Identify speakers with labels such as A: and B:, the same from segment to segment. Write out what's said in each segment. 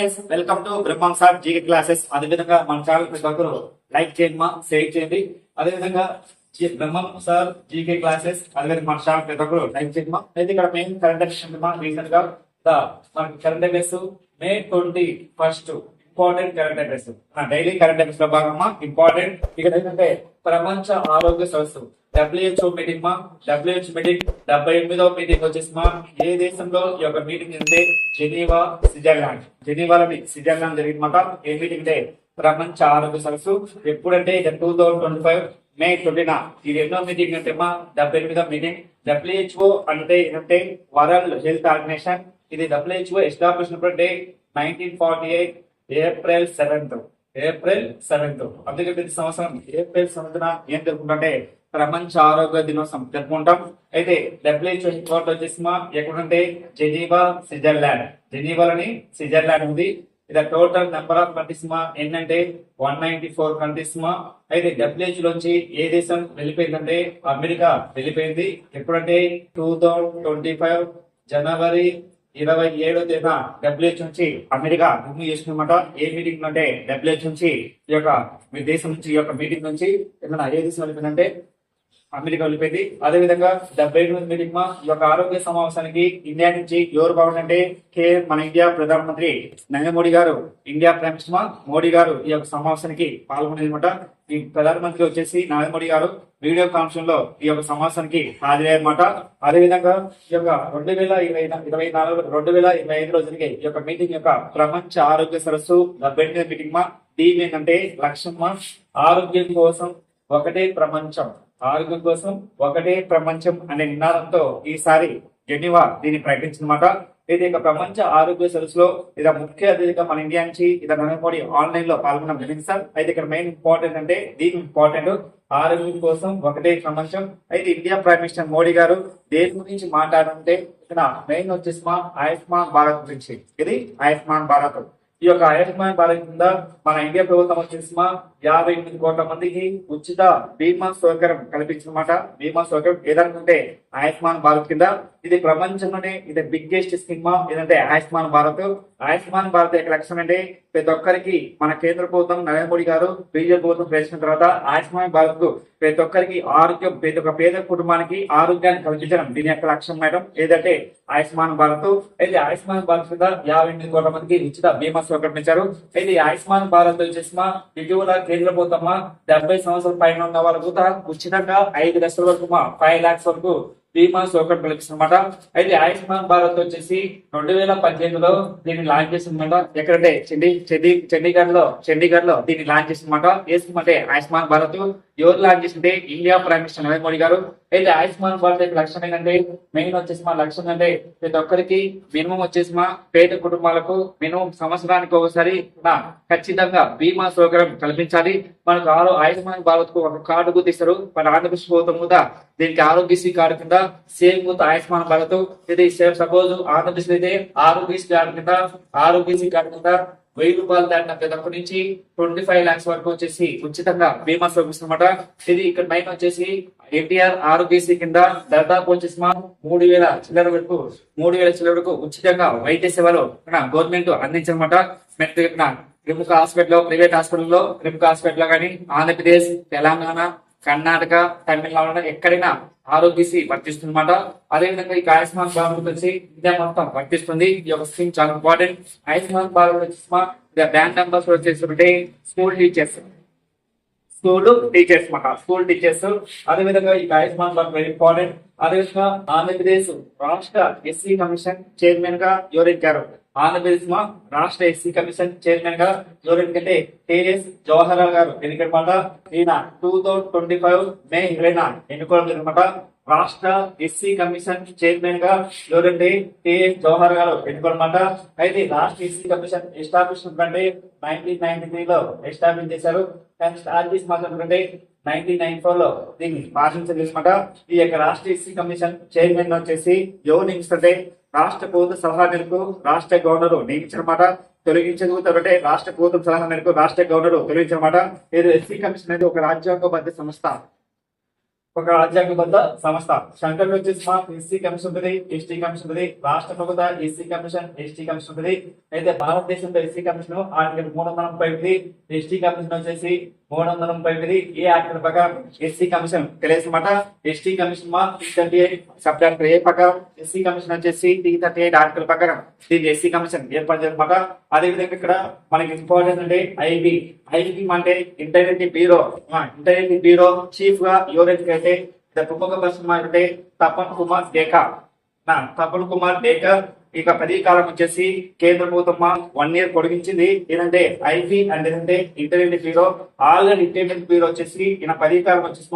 A: Friends, welcome to బ్రహ్మాంగ్ sir GK classes. అదేవిధంగా మన ఛానల్ ప్రతి ఒక్కరు లైక్ చేయండి, షేర్ చేయండి. అదేవిధంగా బ్రహ్మాంగ్ సార్ జీకే క్లాసెస్ అదేవిధంగా మన ఛానల్ ప్రతి ఒక్కరు లైక్ చేయండి. అయితే ఇక్కడ మెయిన్ కరెంట్ అఫైర్స్ రీసెంట్ గా మనకి current affairs May 21 important current affairs daily current affairs లో భాగంగా ఇంపార్టెంట్ ఇక్కడ ఏంటంటే ప్రపంచ ఆరోగ్య సంస్థ WHO మీటింగ్ WHO మీటింగ్ 78వ మీటింగ్ వచ్చేసి ఏ దేశంలో ఈ యొక్క మీటింగ్ అంటే జెనీవా స్విట్జర్లాండ్ జరిగిందన్నమాట. ఏ మీటింగ్ అంటే ప్రపంచ ఆరోగ్య సంస్థ ఎప్పుడంటే 2025 May 20 ఇది ఎన్నో మీటింగ్ అంటే 78వ మీటింగ్. WHO అంటే ఏంటంటే వరల్డ్ హెల్త్ ఆర్గనైజేషన్. ఇది WHO ఎస్టాబ్లిష్ అయినప్పుడు 1948 April 7th. అందుకే ప్రతి సంవత్సరం April 7th ఏం జరుపుకుంటే ప్రపంచ ఆరోగ్య దినోత్సవం జరుపుకుంటాం. అయితే WHO హెడ్ క్వార్టర్ వచ్చేసి ఎక్కడంటే జెనీవాలోని స్విట్జర్లాండ్ ఉంది. ఇది టోటల్ నెంబర్ ఆఫ్ కంట్రీస్ ఏంటంటే 194 కంట్రీస్. అయితే WHO లోంచి ఏ దేశం వెళ్ళిపోయిందంటే అమెరికా వెళ్ళిపోయింది. ఎప్పుడంటే 2025 జనవరి 27వ WHO నుంచి అమెరికా రిమూవ్ చేసిందన్నమాట. ఏ మీటింగ్ అంటే WHO నుంచి ఈ యొక్క దేశం నుంచి ఈ యొక్క మీటింగ్ నుంచి ఏ దేశం వెళ్ళిపోయిందంటే అమెరికా వెళ్ళిపోయింది. అదేవిధంగా 78వ మీటింగ్ ఈ యొక్క ఆరోగ్య సమావేశానికి ఇండియా నుంచి ఎవరు బాగుందంటే మన ఇండియా ప్రధానమంత్రి నరేంద్ర మోడీ గారు, ఇండియా ప్రైమ్ మినిస్టర్ మోడీ గారు ఈ యొక్క సమావేశానికి పాల్గొనేదన్నమాట. ఈ ప్రధానమంత్రి వచ్చేసి నరేంద్ర మోడీ గారు వీడియో కాన్ఫరెన్స్ లో ఈ యొక్క సమావేశానికి హాజరయ్యారన్నమాట. అదేవిధంగా ఈ యొక్క 2025లో జరిగే ఈ యొక్క మీటింగ్ యొక్క ప్రపంచ ఆరోగ్య సరస్సు 78వ మీటింగ్ దీని ఏంటంటే లక్ష్యం ఆరోగ్యం కోసం ఒకటే ప్రపంచం అనే నినాదంతో ఈసారి జెనీవా దీన్ని ప్రకటించిందన్నమాట. ఇది ప్రపంచ ఆరోగ్య సదస్సులో ఇది ముఖ్య అతిథిగా మన ఇండియా నుంచి నరేంద్ర మోడీ ఆన్లైన్ లో పాల్గొనడం జరిగింది సార్. అయితే ఇక్కడ మెయిన్ ఇంపార్టెంట్ అంటే దీని ఇంపార్టెంట్ ఆరోగ్యం కోసం ఒకటే ప్రపంచం. అయితే ఇండియా ప్రైమ్ మినిస్టర్ మోడీ గారు దేని గురించి మాట్లాడాలంటే ఇక్కడ మెయిన్ వచ్చేసి ఆయుష్మాన్ భారత్ గురించి. ఇది ఆయుష్మాన్ భారత్. ఈ యొక్క ఆయుష్మాన్ భారత్ కింద మన ఇండియా ప్రభుత్వం వచ్చేసి 58 కోట్ల మందికి ఉచిత బీమా సౌకర్యం కల్పించిందన్నమాట. బీమా సౌకర్యం ఏదనుకుంటే ఆయుష్మాన్ భారత్ కింద ఇది ప్రపంచంలోనే ఇది బిగ్గెస్ట్ స్కీమ్ ఏదంటే ఆయుష్మాన్ భారత్. ఆయుష్మాన్ భారత్ యొక్క లక్ష్యం అంటే ప్రతి ఒక్కరికి మన కేంద్ర ప్రభుత్వం నరేంద్ర మోడీ గారు బీజేపీ ప్రభుత్వం ప్రవేశించిన తర్వాత ఆయుష్మాన్ భారత్ కు ప్రతి ఒక్కరికి ఆరోగ్యం, ప్రతి ఒక్క పేద కుటుంబానికి ఆరోగ్యాన్ని కల్పించడం దీని యొక్క లక్ష్యం మేడం ఏదంటే ఆయుష్మాన్ భారత్. అయితే ఆయుష్మాన్ భారత్ కింద 58 కోట్ల మందికి ఉచిత బీమా సౌకర్యం ఇచ్చారు. అయితే ఆయుష్మాన్ భారత్ వచ్చేసి ఇటీవల కేంద్ర ప్రభుత్వం 70 సంవత్సరాల పైన ఉన్న వాళ్ళకు ఉచితంగా 5 లక్షల వరకు 5 lakhs వరకు బీమా సౌకర్యం కల్పిస్తుందన్నమాట. అయితే ఆయుష్మాన్ భారత్ వచ్చేసి 2018లో దీన్ని లాంచ్ చేసిందన్నమాట. ఎక్కడంటే చండీగఢ్ లో దీన్ని లాంచ్ చేసిందన్నమాట. అంటే ఆయుష్మాన్ భారత్ ఎవరు లాంచ్ చేసింటే India prime minister Narendra Modi గారు. అయితే ఆయుష్మాన్ భారత్ యొక్క లక్ష్యం ఏంటంటే మెయిన్ వచ్చేసి లక్ష్యం అంటే ప్రతి ఒక్కరికి మినిమం వచ్చేసి పేద కుటుంబాలకు మినిమం సంవత్సరానికి ఒకసారి ఖచ్చితంగా బీమా సౌకర్యం కల్పించాలి. మనకు ఆయుష్మాన్ భారత్ కు ఒక కార్డు గుర్తిస్తారు. మన ఆంధ్రప్రదేశ్ ప్రభుత్వం కూడా దీనికి ఆరోగ్యశ్రీ కార్డు కింద సేమ్ విత్ ఆయుష్మాన్ భారత్. ఇది సపోజ్ ఆంధ్రప్రదేశ్ అయితే ఆరోగ్యశ్రీ కార్డు కింద 1000 రూపాయలు దాటిన ప్రతి ఒక్కరి నుంచి 25 lakhs వరకు వచ్చేసి ఉచితంగా బీమా సౌకర్యం. ఇది ఇక్కడ మెయిన్ వచ్చేసి ఎన్టీఆర్ ఆరోగ్యశ్రీ కింద దాదాపు వచ్చేసి 3,000 చిల్లర వరకు ఉచితంగా వైద్య సేవలు గవర్నమెంట్ అందించనమాట. ప్రముఖ హాస్పిటల్, ప్రైవేట్ హాస్పిటల్లో ప్రముఖ హాస్పిటల్ కానీ ఆంధ్రప్రదేశ్, తెలంగాణ, కర్ణాటక, తమిళనాడు ఎక్కడైనా ఆరోగ్యశ్రీ వర్తిస్తుందన్నమాట. అదేవిధంగా ఈ ఆయుష్మాన్ భారత్ వచ్చి ఇండియా మొత్తం వర్తిస్తుంది. ఈ యొక్క స్కీమ్ చాలా ఇంపార్టెంట్. ఆయుష్మాన్ భారత్ వచ్చేసి బ్రాండ్ నంబర్స్ వచ్చేసి స్కూల్ టీచర్స్. అదేవిధంగా ఈ ఆయుష్మాన్ భారత్ వెరీ ఇంపార్టెంట్. అదేవిధంగా ఆంధ్రప్రదేశ్ రాష్ట్ర ఎస్సీ కమిషన్ చైర్మన్ గా ఎవరెక్కారు? ఆంధ్రప్రదేశ్ రాష్ట్ర ఎస్సీ కమిషన్ చైర్మన్ గా ఎవరెక్కంటే టిఎస్ జవహర్ లాల్ గారు ఎన్నికన్నమాట. ఈయన 2025 May 20 ఎన్నుకోవడం జరిగిందన్నమాట. రాష్ట్ర ఎస్సీ కమిషన్ చైర్మన్ గా ఎవరంటే టిఎస్ జవహర్ గారు ఎన్నుకోన్నమాట. అయితే రాష్ట్ర ఎస్సీ కమిషన్ ఎస్టాబ్లిష్ 1993లో ఎస్టాబ్లిష్ చేశారు. కానీ స్టార్ట్ చేసి మాత్రం 1994 లో దీన్ని పాటించలేదన్నమాట. ఈ యొక్క రాష్ట్ర ఎస్సీ కమిషన్ చైర్మన్ వచ్చేసి ఎవరు నియమిస్తుంటే రాష్ట్ర ప్రభుత్వ సలహా మేరకు రాష్ట్ర గవర్నర్ నియమించనమాట. తొలగించగలుగుతారంటే రాష్ట్ర ప్రభుత్వం సలహా మేరకు రాష్ట్ర గవర్నర్ తొలగించనమాట. ఇది ఎస్సీ కమిషన్ అనేది ఒక రాజ్యాంగబద్ధ సంస్థ. ఒక రాజ్యాంగబద్ధ సంస్థ. సెంట్రల్ వచ్చేసి మా ఎస్సీ కమిషన్ ఉంటుంది, ఎస్టీ కమిషన్ ఉంటుంది. రాష్ట్ర ప్రభుత్వ ఎస్సీ కమిషన్, ఎస్టీ కమిషన్ ఉంటుంది. అయితే భారతదేశంలో SC commission article 330 ST commission వచ్చేసి 330 ఏ ఆర్టికల్ ప్రకారం ఎస్సీ కమిషన్ తెలియజేమాట. ఎస్టీ కమిషన్ మా 338 సబ్ చాప్టర్ ఏ ప్రకారం, ఎస్సీ కమిషన్ వచ్చేసి 338 ఆర్టికల్ ప్రకారం దీన్ని ఎస్సీ కమిషన్ ఏర్పరచారన్నమాట. అదేవిధంగా ఇక్కడ మనకి ఇంపార్టెంట్ అంటే ఐబీ అంటే intelligence bureau. Intelligence bureau chief గా ఎవరైతే ప్రముఖ పర్సన్ అంటే తపన్ కుమార్ డేకర్. ఇక పదవీ కాలం వచ్చేసి కేంద్ర ప్రభుత్వం 1 year పొడిగించింది. ఏంటంటే ఐబీ అంటే intelligence bureau. Already intelligence bureau వచ్చేసి ఈయన పదవీ కాలం వచ్చేసి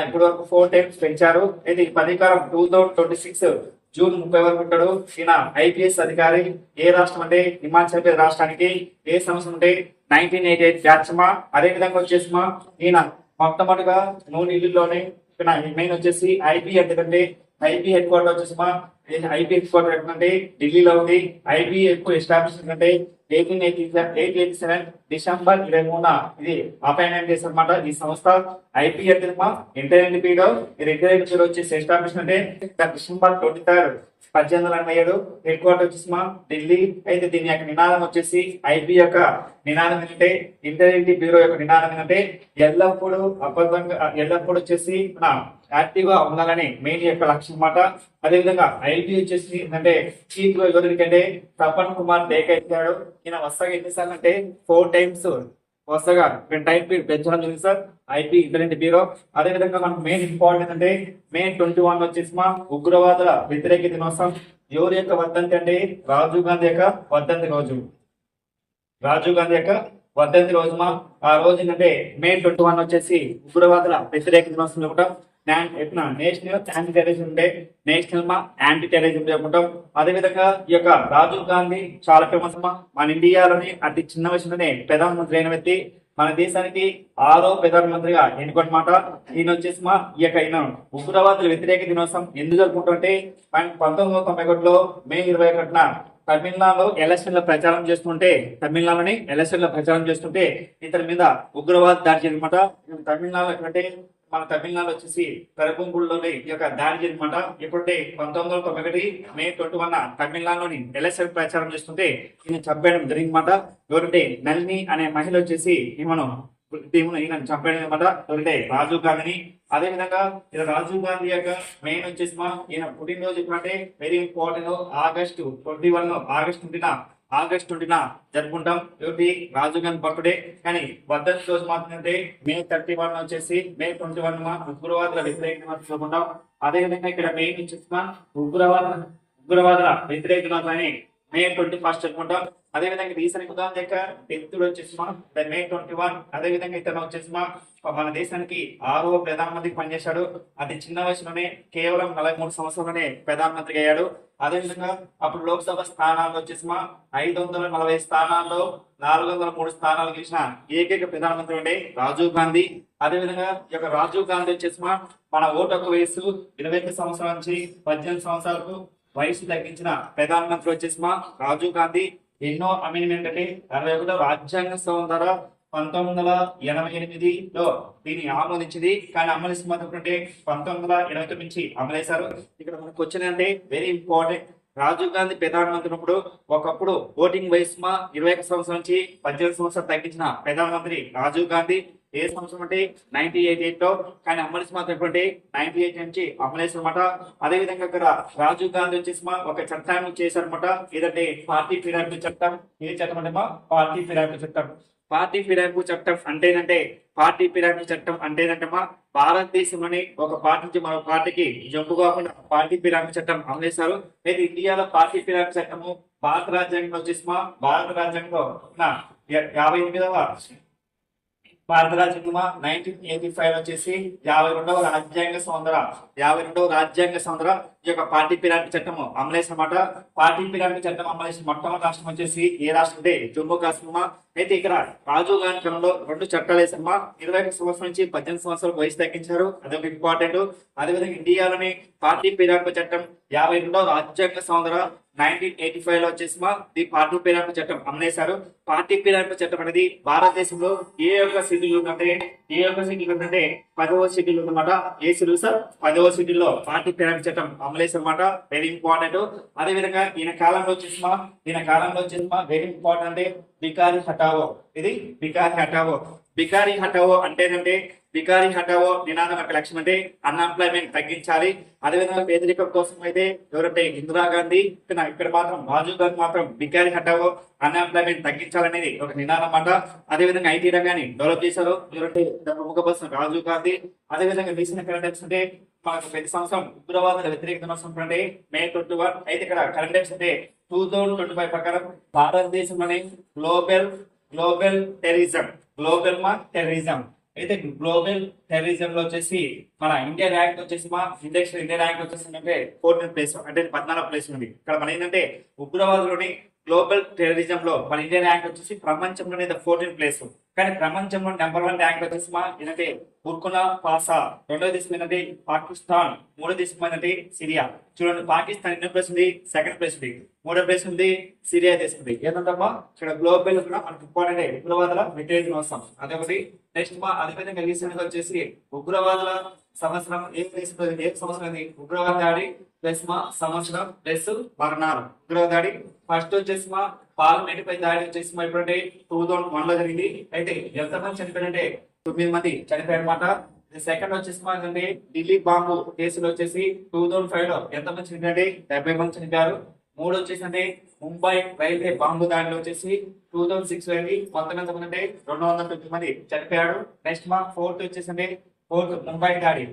A: ఇప్పటి వరకు 4 times పెంచారు. అయితే ఈ పదవీ కాలం 2026 జూన్ 30 వరకు ఉంటాడు. ఈయన ఐపీఎస్ అధికారి. ఏ రాష్ట్రం అంటే హిమాచల్ ప్రదేశ్ రాష్ట్రానికి. ఏ సంవత్సరం అంటే 1988 బ్యాచ్ మా. అదే విధంగా వచ్చేసి ఈయన మొట్టమొదటిగా న్యూఢిల్లీలోనే మెయిన్ వచ్చేసి ఐబీ అంటే ఐబీ హెడ్ క్వార్టర్ వచ్చేసి ఐబీ హెడ్ క్వార్టర్ ఎక్కడంటే ఢిల్లీలో ఉంది. ఐబీ ఎక్కువ ఎస్టాబ్లిష్ అంటే 1887 డిసెంబర్ 23 ఇది అపాయింట్మెంట్ చేశారు అనమాట ఈ సంస్థ. ఐపీ అంటే ఇంటర్నెట్ బ్యూరో. ఇంటర్నెట్ బ్యూరో వచ్చేసి ఎస్టాబ్లిష్ అంటే డిసెంబర్ 23 1887. హెడ్ క్వార్టర్ వచ్చేసి ఢిల్లీ. అయితే దీని యొక్క నినాదం వచ్చేసి ఐబీ యొక్క నినాదం ఏంటంటే ఇంటర్నెట్ బ్యూరో యొక్క నినాదం ఏంటంటే ఎల్లప్పుడూ వచ్చేసి యాక్టివ్ గా ఉండాలని మెయిన్ యొక్క లక్ష్యం అన్నమాట. అదేవిధంగా ఐబీ వచ్చేసి ఏంటంటే చీఫ్ గా ఎవరికంటే తపన్ కుమార్ డేకర్ ఇచ్చాడు. ఈయన వరుసగా ఎన్నిసార్లు అంటే 4 times వరుసగా టైం పెంచడం జరిగింది సార్ ఐబీ ఇంటర్నెట్ బ్యూరో. అదేవిధంగా మనకు మెయిన్ ఇంపార్టెంట్ అంటే May 21 వచ్చేసి ఉగ్రవాదుల వ్యతిరేక దినోత్సవం. ఎవరి యొక్క వర్ధంతి అంటే రాజీవ్ గాంధీ యొక్క వర్ధంతి రోజు. ఆ రోజు ఏంటంటే May 21 వచ్చేసి ఉగ్రవాదుల వ్యతిరేక దినోత్సవం చెప్పుకుంటాం. National anti terrorism day, national anti terrorism day చెప్పుకుంటాం. అదేవిధంగా ఈ యొక్క రాజీవ్ గాంధీ చాలా ఫేమస్ మన ఇండియాలోని అతి చిన్న వయసులోనే ప్రధానమంత్రి అయిన వ్యక్తి. మన దేశానికి 6వ ప్రధానమంత్రిగా ఎన్నుకోనమాట. ఈయన వచ్చేసి ఈయన ఉగ్రవాదుల వ్యతిరేక దినోత్సవం ఎందుకు జరుపుకుంటుంటే 1991లో May 21న తమిళనాడులో ఎలక్షన్ల ప్రచారం చేస్తుంటే ఇతని మీద ఉగ్రవాద దాడి జరిగినమాట. తమిళనాడు అంటే మన తమిళనాడు వచ్చేసి కరకుంగుళ్ళలోని ఈ యొక్క దాడి జరిగినమాట. ఇప్పుడంటే 1991 May 21 తమిళనాడులోని ఎలక్షన్ ప్రచారం చేస్తుంటే ఈయన చంపేయడం జరిగిందన్నమాట. ఎవరంటే నళిని అనే మహిళ వచ్చేసి ఈయన చంపేయడం అనమాట. ఎవరంటే రాజీవ్ గాంధీని. అదే విధంగా రాజీవ్ గాంధీ యొక్క మెయిన్ వచ్చేసి ఈయన పుట్టినరోజు ఎప్పుడంటే వెరీ ఇంపార్టెంట్ ఆగస్టు 20న జరుపుకుంటాం. ఎవరి రాజీవ్ గాంధీ బర్త్డే. కానీ వర్ధంతి రోజు మాత్రం May 31 వచ్చేసి May 21 ఉగ్రవాదుల వ్యతిరేక దినోత్సవం జరుపుకుంటాం. అదేవిధంగా ఇక్కడ మెయిన్ వచ్చేసి ఉగ్రవాదుల వ్యతిరేక దినోత్సవాన్ని May 21 జరుపుకుంటాం. అదేవిధంగా రీసెంట్ ఉదాహరణ యొక్క 10th వచ్చేసి May 21. అదేవిధంగా ఇతను వచ్చేసి మన దేశానికి 6వ ప్రధానమంత్రికి పనిచేశాడు. అతి చిన్న వయసులోనే కేవలం 43 సంవత్సరాలనే ప్రధానమంత్రి అయ్యాడు. అదేవిధంగా అప్పుడు లోక్సభ స్థానాలు వచ్చేసి 540 స్థానాల్లో 403 స్థానాలు గెలిచిన ఏకైక ప్రధానమంత్రి అంటే రాజీవ్ గాంధీ. అదేవిధంగా ఈ యొక్క రాజీవ్ గాంధీ వచ్చేసి మన ఓటు హక్కు వయసు 21 సంవత్సరాల నుంచి 18 సంవత్సరాలకు వయసు తగ్గించిన ప్రధానమంత్రి వచ్చేసి రాజీవ్ గాంధీ. ఎన్నో అమెండ్మెంట్ అంటే 61వ రాజ్యాంగ సవరణ ద్వారా 1988లో దీన్ని ఆమోదించింది. కానీ అమలు మాత్రం 1989 నుంచి అమలేశారు. ఇక్కడ మనకు వచ్చిందంటే వెరీ ఇంపార్టెంట్. రాజీవ్ గాంధీ ప్రధానమంత్రి ఉన్నప్పుడు ఒకప్పుడు ఓటింగ్ వయసు 21 సంవత్సరం నుంచి 18 సంవత్సరాలు తగ్గించిన ప్రధానమంత్రి రాజీవ్ గాంధీ. ఏ సంవత్సరం అంటే 1988లో. కానీ అమలు మాత్రం 98 నుంచి అమలేశారన్నమాట. అదే విధంగా ఇక్కడ రాజీవ్ గాంధీ వచ్చేసి ఒక చట్టాన్ని చేశారన్నమాట. ఏదంటే పార్టీ ఫిరాయింపు చట్టం. ఏ చట్టం అంటే పార్టీ ఫిరాయింపు చట్టం. పార్టీ ఫిరాయింపు చట్టం అంటే భారతదేశంలోని ఒక పార్టీ నుంచి మరో పార్టీకి జంపు కాకుండా పార్టీ ఫిరాయింపు చట్టం అమలేశారు. అయితే ఇండియాలో పార్టీ ఫిరాయింపు చట్టము భారత రాజ్యాంగంలో వచ్చేసి 1985 వచ్చేసి 52వ రాజ్యాంగ సవరణ ఈ యొక్క పార్టీ ఫిరాయింపు చట్టం అమలేసినమాట. పార్టీ ఫిరాయింపు చట్టం అమలేసిన మొట్టమొదటి రాష్ట్రం వచ్చేసి ఏ రాష్ట్రం అంటే జమ్మూ కాశ్మీర్. అయితే ఇక్కడ రాజీవ్ గాంధీ కాలంలో 2 చట్టాలు వేసారమ్మా. 21 సంవత్సరం నుంచి 18 సంవత్సరాలకు వయసు తగ్గించారు. అదొక ఇంపార్టెంట్. అదేవిధంగా ఇండియాలోని పార్టీ ఫిరాయింపు చట్టం 52వ రాజ్యాంగ సవరణ 1985 లో వచ్చేసి ఈ పార్టీ ఫిరాయింపు చట్టం అమలేశారు. పార్టీ ఫిరాయింపు చట్టం అనేది భారతదేశంలో ఏ ఒక్క షెడ్యూల్ ఉందంటే 10వ షెడ్యూల్ ఉందన్నమాట. ఏ షెడ్యూల్ సార్? 10వ షెడ్యూల్ లో పార్టీ ఫిరాయింపు చట్టం అమలేశారు అన్నమాట. Very important. అదే విధంగా ఈయన కాలంలో వచ్చేసి వెరీ ఇంపార్టెంట్ అంటే బికారి హటావో. ఇది బికారి హటావో బికారి హటావో నినాదం యొక్క లక్ష్యం అంటే అన్ఎంప్లాయ్మెంట్ తగ్గించాలి. అదేవిధంగా పేదరికం కోసం అయితే ఎవరంటే ఇందిరాగాంధీ, ఇక్కడ మాత్రం రాజీవ్ గాంధీ మాత్రం బికారి హటావో అన్ఎంప్లాయ్మెంట్ తగ్గించాలనేది ఒక నినాదం అన్నమాట. అదేవిధంగా ఐటీ రంగాన్ని డెవలప్ చేశారు ఎవరంటే ప్రముఖ పర్సన్ రాజీవ్ గాంధీ. అదేవిధంగా రీసెంట్ కరెంట్ అఫైర్స్ అంటే మనకు ప్రతి సంవత్సరం ఉగ్రవాద వ్యతిరేక దినోత్సవం అంటే May 21. అయితే ఇక్కడ కరెంట్ అఫైర్స్ అంటే 2025 ప్రకారం భారతదేశంలోనే గ్లోబల్ టెర్రరిజం అయితే గ్లోబల్ టెర్రరిజం లో వచ్చేసి మన ఇండియా ర్యాంక్ వచ్చేసి ఇండియా ర్యాంక్ వచ్చేసి అంటే 14th ప్లేస్ అంటే 14వ ప్లేస్ ఉంది. ఇక్కడ మన ఏంటంటే ఉగ్రవాదులోని గ్లోబల్ టెర్రరిజం లో మన ఇండియా ర్యాంక్ వచ్చేసి ప్రపంచంలోనే 14th ప్లేస్. కానీ ప్రపంచంలో నెంబర్ 1 ర్యాంక్ వచ్చేసి ఏంటంటే బుర్కినా ఫాసో. రెండో దేశం ఏంటంటే పాకిస్తాన్. మూడో దేశం ఏంటంటే సిరియా. చూడండి, పాకిస్తాన్ ఎన్నో ప్లేస్ ఉంది? 2nd ప్లేస్ ఉంది. మూడో ప్లేస్ ఉంది సిరియా దేశం ఉంది. ఏంటంటమ్మా ఇక్కడ గ్లోబల్ మనకు ఇంపార్టెంట్ ఉగ్రవాదుల వ్యతిరేక దినోత్సవం అదొకటి. నెక్స్ట్ అదేవిధంగా రీసెంట్ గా వచ్చేసి ఉగ్రవాదుల సంవత్సరం ఏ సంవత్సరం అది? ఉగ్రవాద దాడి ప్లస్ సంవత్సరం ప్లస్ మరణాలు. ఉగ్రవాద దాడి ఫస్ట్ వచ్చేసి పార్లమెంట్ పై దాడి వచ్చేసి ఇప్పుడంటే 2001 లో జరిగింది. అయితే ఎంతమంది చనిపోయారంటే 9 మంది చనిపోయారు అనమాట. సెకండ్ వచ్చేసి ఏంటంటే ఢిల్లీ బాంబు కేసులో వచ్చేసి 2005 లో ఎంతమంది చనిపోయారంటే 70 మంది చనిపోయారు. మూడు వచ్చేసి అంటే ముంబై రైల్వే బాంబు దాడిలో వచ్చేసి 2006 లో మొత్తం ఎంతమంది అంటే 209 మంది చనిపోయారు. నెక్స్ట్ ఫోర్త్ వచ్చేసి అంటే ముంబై దాడి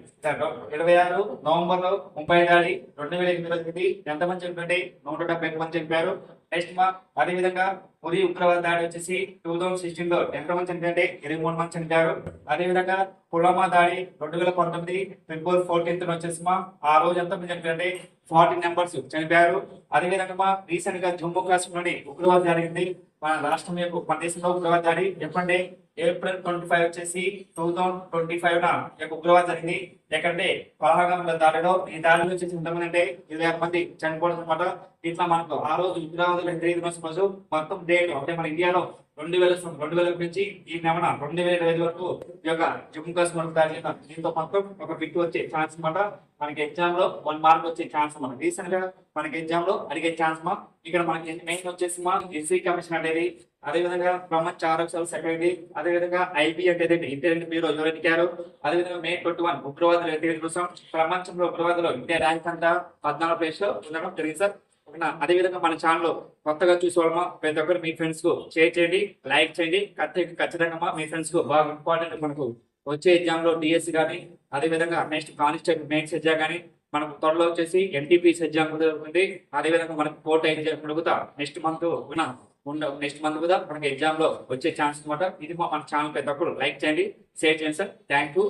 A: 26 నవంబర్ లో ముంబై దాడి 2008 లో జరిగింది. ఎంతమంది చనిపోయింది? 170 మంది చనిపోయారు. నెక్స్ట్ అదే విధంగా ఉరి ఉగ్రవాద దాడి వచ్చేసి 2016 లో ఎంతమంది చనిపోయింది? 23 మంది చనిపోయారు. అదే విధంగా పుల్వామా దాడి 2019 ఫిబ్రవరి 14th వచ్చేసి ఆ రోజు ఎంతమంది చనిపోయింది? 40 మెంబర్స్ చనిపోయారు. అదే విధంగా రీసెంట్ గా జమ్మూ కాశ్మీర్ లోని ఉగ్రవాద జరిగింది. మన రాష్ట్రం యొక్క మన దేశంలో ఉగ్రవాద దాడి ఎప్పుడంటే April 25 వచ్చేసి 2025 ఉగ్రవాద జరిగింది. ఎక్కడంటే పహల్గామ్ దాడిలో ఈ దాడిలో వచ్చేసి ఎంతమంది అంటే 20 మంది చనిపోవడం అనమాట. ఇట్లా మనకు ఆ రోజు ఉగ్రవాదుల వ్యతిరేక దినోత్సవం రోజు మొత్తం డేట్ అంటే మన ఇండియాలో 2000 నుంచి ఈ నెల 2025 వరకు ఈ యొక్క జమ్మూ కాశ్మీర్ దాడి దీంతో మొత్తం ఒక బిట్ వచ్చే ఛాన్స్ అనమాట. మనకి ఎగ్జామ్ లో 1 మార్క్ వచ్చే ఛాన్స్ అనమాట. రీసెంట్ గా మనకి ఎగ్జామ్ లో అడిగే ఛాన్స్ ఇక్కడ మనకి మెయిన్ వచ్చేసి ఎస్సీ కమిషన్ అనేది, అదేవిధంగా ప్రపంచ ఆరోగ్య సంస్థ సెక్రటరీ, అదేవిధంగా ఐబీ అంటే ఇంటర్నెట్ బ్యూరో ఎవరు ఎన్నికారు, అదేవిధంగా May 21 ఉగ్రవాదుల వ్యతిరేక కోసం ప్రపంచంలో ఉగ్రవాదులు ఇండియా ర్యాంక్ అంతా 14వ ప్లేస్ లో ఉండడం జరిగింది సార్. అదే విధంగా మన ఛానల్ కొత్తగా చూసేవాళ్ళమా ప్రతి ఒక్కరు మీ ఫ్రెండ్స్ కు షేర్ చేయండి, లైక్ చేయండి. ఖచ్చితంగా మీ ఫ్రెండ్స్ కు బాగా ఇంపార్టెంట్ మనకు వచ్చే ఎగ్జామ్ లో డిఎస్సి కానీ, అదే విధంగా నెక్స్ట్ కానిస్టేబుల్ మెయిన్స్ ఎగ్జామ్ కానీ, మనకు త్వరలో వచ్చేసి ఎన్టీపీసీ ఎగ్జామ్ కూడా జరుగుతుంది. అదే విధంగా మనకు కోర్టు ఎగ్జామ్ కూడా నెక్స్ట్ మంత్ కూడా మనకి ఎగ్జామ్ లో వచ్చే ఛాన్స్ అనమాట. ఇది మన ఛానల్ ప్రతి ఒక్కరు లైక్ చేయండి, షేర్ చేయండి సార్. Thank you.